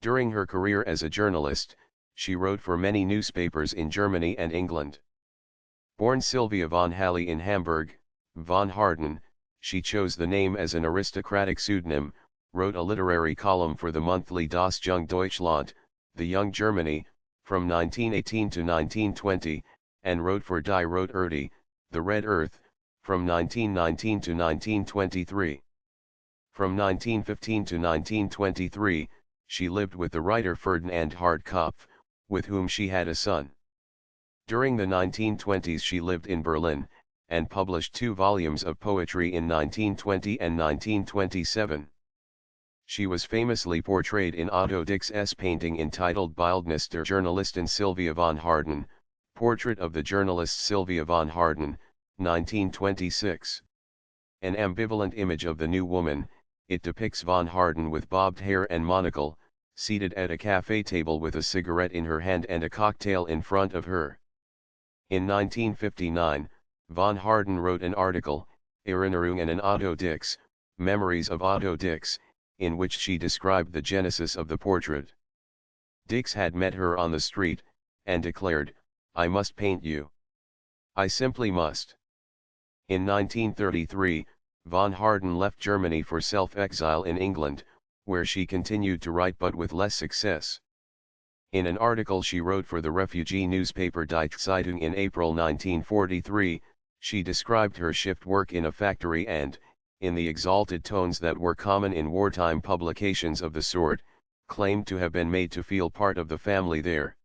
During her career as a journalist, she wrote for many newspapers in Germany and England. Born Sylvia von Halle in Hamburg, von Harden, she chose the name as an aristocratic pseudonym, wrote a literary column for the monthly Das Junge Deutschland, the Young Germany, from 1918 to 1920, and wrote for Die Rote Erde, the Red Earth, from 1919 to 1923. From 1915 to 1923, she lived with the writer Ferdinand Hardkopf, with whom she had a son. During the 1920s she lived in Berlin, and published 2 volumes of poetry in 1920 and 1927. She was famously portrayed in Otto Dix's painting entitled Bildnis der Journalistin Sylvia von Harden, Portrait of the Journalist Sylvia von Harden, 1926. An ambivalent image of the new woman, it depicts von Harden with bobbed hair and monocle, seated at a cafe table with a cigarette in her hand and a cocktail in front of her. In 1959, von Harden wrote an article, Erinnerungen an Otto Dix, Memories of Otto Dix, in which she described the genesis of the portrait. Dix had met her on the street, and declared, "I must paint you. I simply must." In 1933, von Harden left Germany for self-exile in England, where she continued to write but with less success. In an article she wrote for the refugee newspaper Die Zeitung in April 1943, she described her shift work in a factory and, in the exalted tones that were common in wartime publications of the sort, claimed to have been made to feel part of the family there.